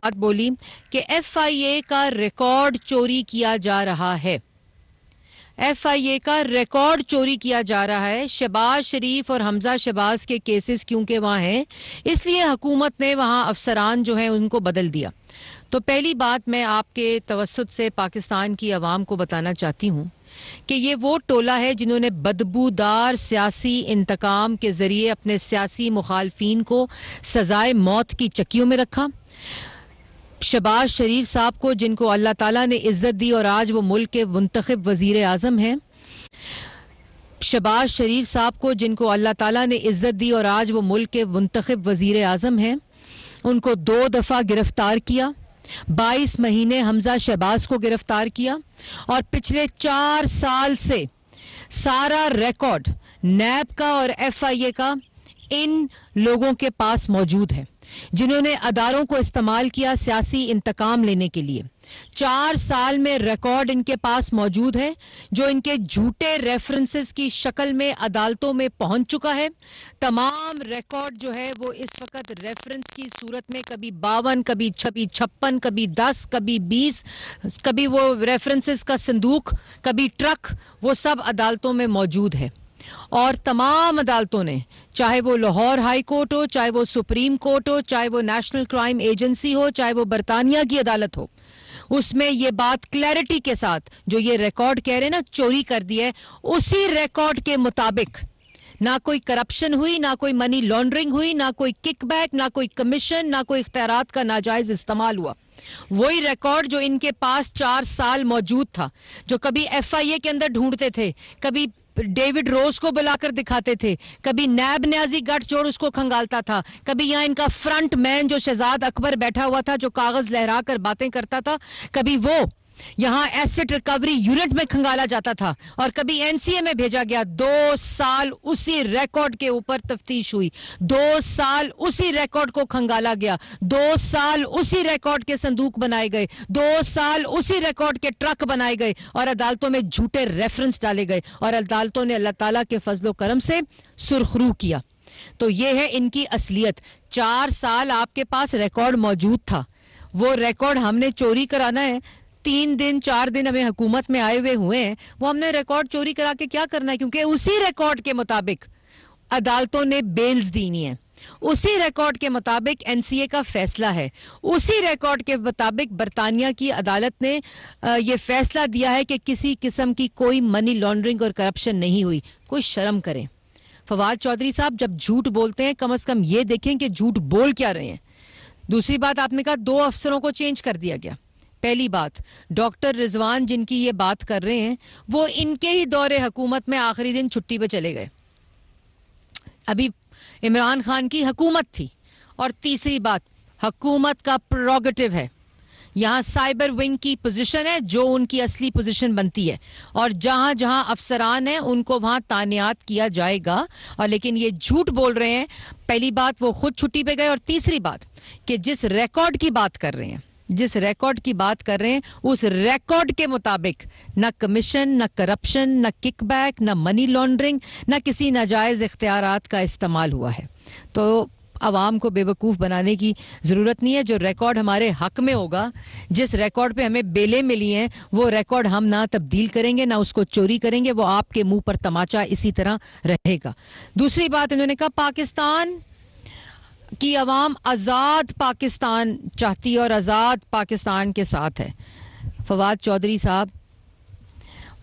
बात बोली कि FIA का रिकॉर्ड चोरी किया जा रहा है। FIA का रिकॉर्ड चोरी किया जा रहा है। शहबाज शरीफ और हमजा शहबाज के केसेस क्योंकि वहाँ हैं, इसलिए हुकूमत ने वहाँ अफसरान जो हैं उनको बदल दिया। तो पहली बात मैं आपके तवस्सुत से पाकिस्तान की आवाम को बताना चाहती हूँ कि ये वो टोला है जिन्होंने बदबूदार सियासी इंतकाम के ज़रिए अपने सियासी मुखालफीन को सजाए मौत की चक्कियों में रखा। शहबाज शरीफ साहब को, जिनको अल्लाह ताला ने इज्जत दी और आज वो मुल्क के मुंतखब वजीर आज़म हैं। शहबाज शरीफ साहब को, जिनको अल्लाह ताला ने इज्जत दी और आज वो मुल्क के मुंतखब वजीर आज़म हैं, उनको 2 दफ़ा गिरफ्तार किया। 22 महीने हमजा शहबाज को गिरफ्तार किया और पिछले 4 साल से सारा रिकॉर्ड नैब का और FIA का इन लोगों के पास मौजूद है, जिन्होंने अदारों को इस्तेमाल किया सियासी इंतकाम लेने के लिए। 4 साल में रिकॉर्ड इनके पास मौजूद है, जो इनके झूठे रेफरेंसेस की शक्ल में अदालतों में पहुंच चुका है। तमाम रिकॉर्ड जो है वो इस वक्त रेफरेंस की सूरत में कभी 52, कभी 56, कभी 10, कभी 20, कभी वो रेफरेंसेस का संदूक, कभी ट्रक, वो सब अदालतों में मौजूद है। और तमाम अदालतों ने, चाहे वो लाहौर हाई कोर्ट हो, चाहे वो सुप्रीम कोर्ट हो, चाहे वो नेशनल क्राइम एजेंसी हो, चाहे वो बरतानिया की अदालत हो, उसमें ये बात क्लैरिटी के साथ जो ये रिकॉर्ड कह रहे हैं ना चोरी कर दिया है, उसी रिकॉर्ड के मुताबिक ना कोई करप्शन हुई, ना कोई मनी लॉन्ड्रिंग हुई, ना कोई किकबैक, ना कोई कमीशन, ना कोई इख्तियारात का नाजायज इस्तेमाल हुआ। वही रिकॉर्ड जो इनके पास 4 साल मौजूद था, जो कभी FIA के अंदर ढूंढते थे, कभी डेविड रोज को बुलाकर दिखाते थे, कभी नैब न्याजी गठजोड़ उसको खंगालता था, कभी यहाँ इनका फ्रंट मैन जो शहजाद अकबर बैठा हुआ था, जो कागज लहरा कर बातें करता था, कभी वो यहाँ एसेट रिकवरी यूनिट में खंगाला जाता था और कभी NCA में भेजा गया। 2 साल उसी रिकॉर्ड के ऊपर तफ्तीश हुई, 2 साल उसी रिकॉर्ड को खंगाला गया, 2 साल उसी रिकॉर्ड के संदूक बनाए गए, 2 साल उसी रिकॉर्ड के ट्रक बनाए गए और अदालतों में झूठे रेफरेंस डाले गए और अदालतों ने अल्लाह ताला के फजलो करम से सुरखरू किया। तो ये है इनकी असलियत। 4 साल आपके पास रिकॉर्ड मौजूद था, वो रिकॉर्ड हमने चोरी कराना है। 3 दिन 4 दिन हमें हुकूमत में आए हुए हुए हैं, वो हमने रिकॉर्ड चोरी करा के क्या करना है, क्योंकि उसी रिकॉर्ड के मुताबिक अदालतों ने बेल्स दीनी है, उसी रिकॉर्ड के मुताबिक NCA का फैसला है, उसी रिकॉर्ड के मुताबिक बरतानिया की अदालत ने ये फैसला दिया है कि किसी किस्म की कोई मनी लॉन्ड्रिंग और करप्शन नहीं हुई। कोई शर्म करें। फवाद चौधरी साहब जब झूठ बोलते हैं, कम से कम ये देखें कि झूठ बोल क्या रहे हैं। दूसरी बात, आपने कहा 2 अफसरों को चेंज कर दिया गया। पहली बात, डॉक्टर रिजवान जिनकी ये बात कर रहे हैं, वो इनके ही दौरे हुकूमत में आखिरी दिन छुट्टी पे चले गए। अभी इमरान खान की हुकूमत थी। और तीसरी बात, हुकूमत का प्रोगेटिव है, यहाँ साइबर विंग की पोजीशन है जो उनकी असली पोजीशन बनती है, और जहां जहां अफसरान हैं उनको वहां तानियात किया जाएगा। और लेकिन ये झूठ बोल रहे हैं। पहली बात, वो खुद छुट्टी पे गए, और तीसरी बात कि जिस रिकॉर्ड की बात कर रहे हैं, जिस रिकॉर्ड की बात कर रहे हैं, उस रिकॉर्ड के मुताबिक न कमीशन, न करप्शन, न किकबैक, न मनी लॉन्ड्रिंग, न किसी नाजायज इख्तियारात का इस्तेमाल हुआ है। तो आवाम को बेवकूफ़ बनाने की ज़रूरत नहीं है। जो रिकॉर्ड हमारे हक में होगा, जिस रिकॉर्ड पे हमें बेलें मिली हैं, वो रिकॉर्ड हम ना तब्दील करेंगे, ना उसको चोरी करेंगे। वो आपके मुंह पर तमाचा इसी तरह रहेगा। दूसरी बात, इन्होंने कहा पाकिस्तान की अवाम आज़ाद पाकिस्तान चाहती है और आज़ाद पाकिस्तान के साथ है। फवाद चौधरी साहब,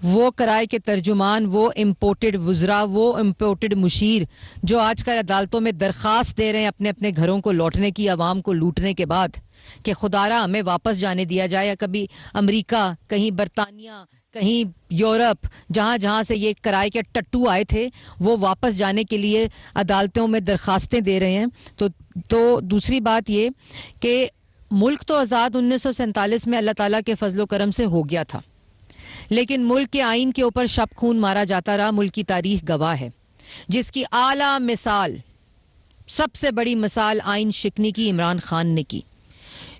वो कराए के तर्जुमान, वो इम्पोर्टेड वुज़रा, वो इम्पोर्टेड मुशीर जो आजकल अदालतों में दरख्वास्त दे रहे हैं अपने अपने घरों को लौटने की, आवाम को लूटने के बाद, कि खुदारा हमें वापस जाने दिया जाए, या कभी अमेरिका, कहीं बरतानिया, कहीं यूरोप, जहाँ जहाँ से ये कराए के टट्टू आए थे, वो वापस जाने के लिए अदालतों में दरख्वास्तें दे रहे हैं। तो दूसरी बात ये कि मुल्क तो आज़ाद 1947 में अल्लाह ताला के फजलो करम से हो गया था, लेकिन मुल्क के आइन के ऊपर शब खून मारा जाता रहा। मुल्क की तारीख गवाह है, जिसकी आला मिसाल, सबसे बड़ी मिसाल आइन शिकनी की इमरान खान ने की,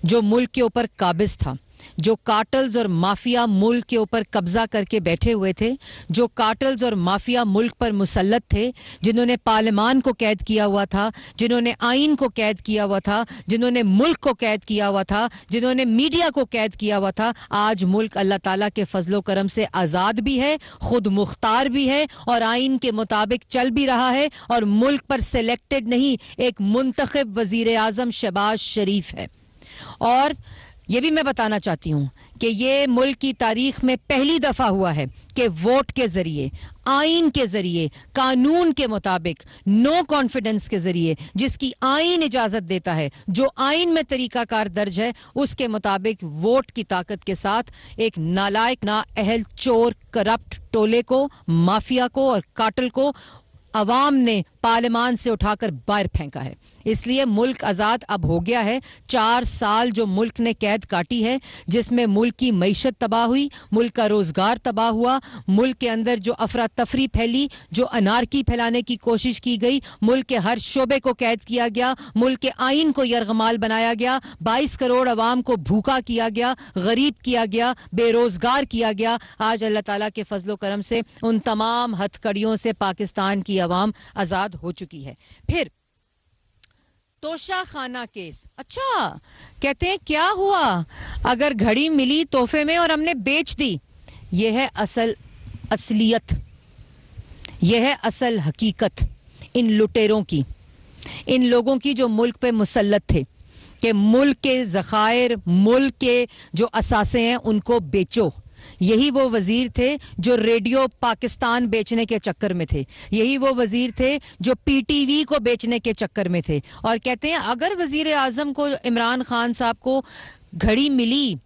जो मुल्क के ऊपर काबिज था, जो कार्टल्स और माफिया मुल्क के ऊपर कब्जा करके बैठे हुए थे, जो कार्टल्स और माफिया मुल्क पर मुसल्लत थे, जिन्होंने पार्लियामान को कैद किया हुआ था, जिन्होंने आइन को कैद किया हुआ था, जिन्होंने मुल्क को कैद किया हुआ था, जिन्होंने मीडिया को कैद किया हुआ था, आज मुल्क अल्लाह ताला के फजलो करम से आज़ाद भी है, खुद मुख्तार भी है और आइन के मुताबिक चल भी रहा है। और मुल्क पर सिलेक्टेड नहीं, एक मुंतखब वजीर आजम शहबाज शरीफ है। और ये भी मैं बताना चाहती हूं कि ये मुल्क की तारीख में पहली दफा हुआ है कि वोट के जरिए, आइन के जरिए, कानून के मुताबिक, नो कॉन्फिडेंस के जरिए, जिसकी आइन इजाजत देता है, जो आइन में तरीकाकार दर्ज है, उसके मुताबिक वोट की ताकत के साथ एक नालायक, नाअहल, चोर, करप्ट टोले को, माफिया को और काटल को अवाम ने पार्लियामान से उठाकर बाहर फेंका है। इसलिए मुल्क आज़ाद अब हो गया है। 4 साल जो मुल्क ने कैद काटी है, जिसमें मुल्क की मईशत तबाह हुई, मुल्क का रोजगार तबाह हुआ, मुल्क के अंदर जो अफरा तफरी फैली, जो अनारकी फैलाने की कोशिश की गई, मुल्क के हर शोबे को कैद किया गया, मुल्क के आइन को यरगमाल बनाया गया, 22 करोड़ अवाम को भूखा किया गया, गरीब किया गया, बेरोजगार किया गया। आज अल्लाह ताला के फजलो करम से उन तमाम हथकड़ियों से पाकिस्तान की अवाम आज़ाद हो चुकी है। फिर तोशा खाना केस, अच्छा कहते हैं क्या हुआ अगर घड़ी मिली तोहफे में और हमने बेच दी। यह है असलियत, यह है असल हकीकत इन लुटेरों की, इन लोगों की जो मुल्क पे मुसल्लत थे कि मुल्क के ज़खायर, मुल्क के जो असासे हैं उनको बेचो। यही वो वजीर थे जो रेडियो पाकिस्तान बेचने के चक्कर में थे, यही वो वजीर थे जो पीटीवी को बेचने के चक्कर में थे। और कहते हैं अगर वजीर आजम को, इमरान खान साहब को घड़ी मिली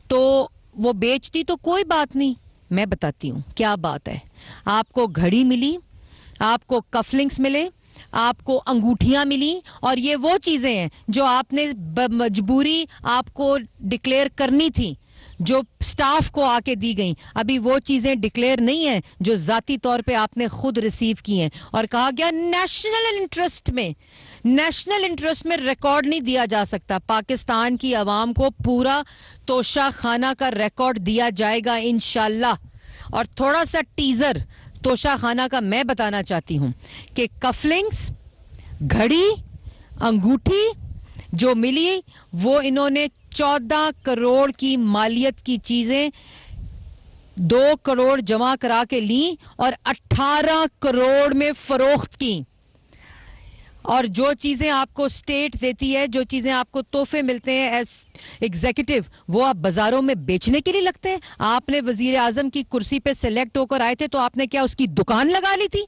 तो वो बेचती तो कोई बात नहीं। मैं बताती हूँ क्या बात है। आपको घड़ी मिली, आपको कफलिंग्स मिले, आपको अंगूठियां मिली, और ये वो चीजें हैं जो आपने मजबूरी आपको डिक्लेयर करनी थी, जो स्टाफ को आके दी गई। अभी वो चीजें डिक्लेयर नहीं है जो जाती तौर पे आपने खुद रिसीव की हैं। और कहा गया नेशनल इंटरेस्ट में, नेशनल इंटरेस्ट में रिकॉर्ड नहीं दिया जा सकता। पाकिस्तान की आवाम को पूरा तोशा खाना का रिकॉर्ड दिया जाएगा इंशाल्लाह। और थोड़ा सा टीजर तोशा खाना का मैं बताना चाहती हूं कि कफलिंग्स, घड़ी, अंगूठी जो मिली वो इन्होंने 14 करोड़ की मालियत की चीजें 2 करोड़ जमा करा के ली और 18 करोड़ में फरोख्त की। और जो चीजें आपको स्टेट देती है, जो चीजें आपको तोहफे मिलते हैं एज एग्जीक्यूटिव, वो आप बाजारों में बेचने के लिए लगते हैं। आपने वजीर आजम की कुर्सी पे सिलेक्ट होकर आए थे तो आपने क्या उसकी दुकान लगा ली थी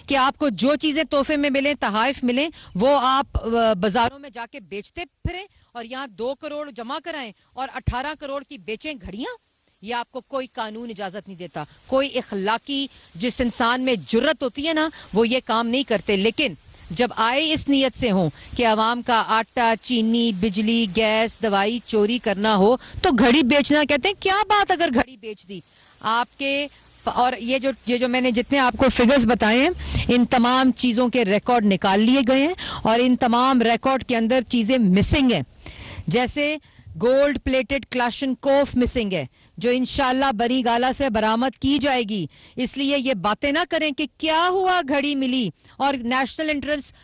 कि आपको जो चीजें तोहफे में मिले, तहाइफ मिले, वो आप बाजारों में जाके बेचते फिरें और यहाँ 2 करोड़ जमा कराएं और 18 करोड़ की बेचें घड़ियां? ये आपको कोई कानून इजाजत नहीं देता। कोई इखलाकी, जिस इंसान में जुर्रत होती है ना, वो ये काम नहीं करते। लेकिन जब आए इस नीयत से हो कि आवाम का आटा, चीनी, बिजली, गैस, दवाई चोरी करना हो तो घड़ी बेचना, कहते हैं क्या बात अगर घड़ी बेच दी आपके। और ये जो मैंने जितने आपको फिगर्स बताए हैं, इन तमाम चीजों के रिकॉर्ड निकाल लिए गए हैं और इन तमाम रिकॉर्ड के अंदर चीजें मिसिंग हैं। जैसे गोल्ड प्लेटेड क्लाशनकोफ मिसिंग है, जो इंशाल्लाह बनी गाला से बरामद की जाएगी। इसलिए ये बातें ना करें कि क्या हुआ घड़ी मिली और नेशनल इंटरेस्ट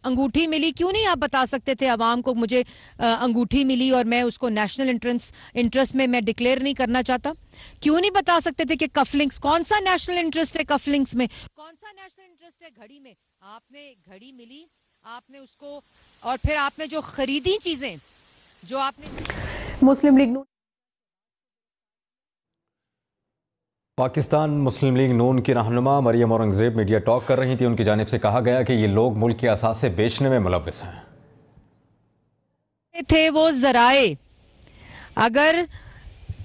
अंगूठी मिली। क्यों नहीं आप बता सकते थे आवाम को मुझे अंगूठी मिली और मैं उसको नेशनल इंटरेस्ट में मैं डिक्लेयर नहीं करना चाहता? क्यों नहीं बता सकते थे कि कफलिंग्स, कौन सा नेशनल इंटरेस्ट है कफलिंग्स में, कौन सा नेशनल इंटरेस्ट है घड़ी में? आपने घड़ी मिली, आपने उसको, और फिर आपने जो खरीदी चीजें, जो आपने मुस्लिम लीग पाकिस्तान मुस्लिम लीग नून की रहनुमा मरियम औरंगजेब मीडिया टॉक कर रही थी। उनकी जानिब से कहा गया कि ये लोग मुल्क के असासे बेचने में मुलव्विस हैं। थे वो जराए, अगर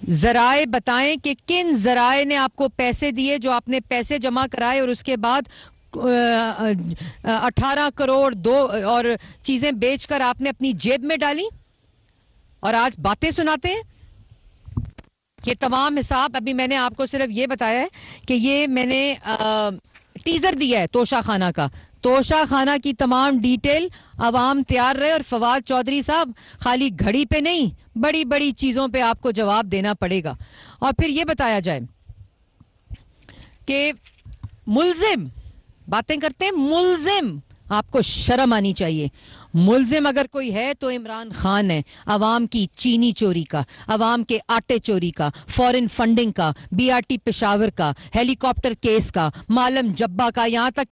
जराए बताएं कि किन जराए ने आपको पैसे दिए, जो आपने पैसे जमा कराए और उसके बाद 18 करोड़ 2 और चीजें बेचकर आपने अपनी जेब में डाली और आज बातें सुनाते हैं। ये तमाम हिसाब अभी मैंने आपको सिर्फ ये बताया है कि ये मैंने टीजर दिया है तोशा खाना का। तोशा खाना की तमाम डिटेल, अवाम तैयार रहे। और फवाद चौधरी साहब, खाली घड़ी पे नहीं, बड़ी बड़ी चीजों पे आपको जवाब देना पड़ेगा। और फिर ये बताया जाए कि मुल्जिम, बातें करते हैं मुल्जिम, आपको शर्म आनी चाहिए। मुल्जिम अगर कोई है तो इमरान खान है। अवाम की चीनी चोरी का, अवाम के आटे चोरी का, फॉरेन फंडिंग का, बीआरटी पेशावर का, हेलीकॉप्टर केस का, मालम जब्बा का, यहां तक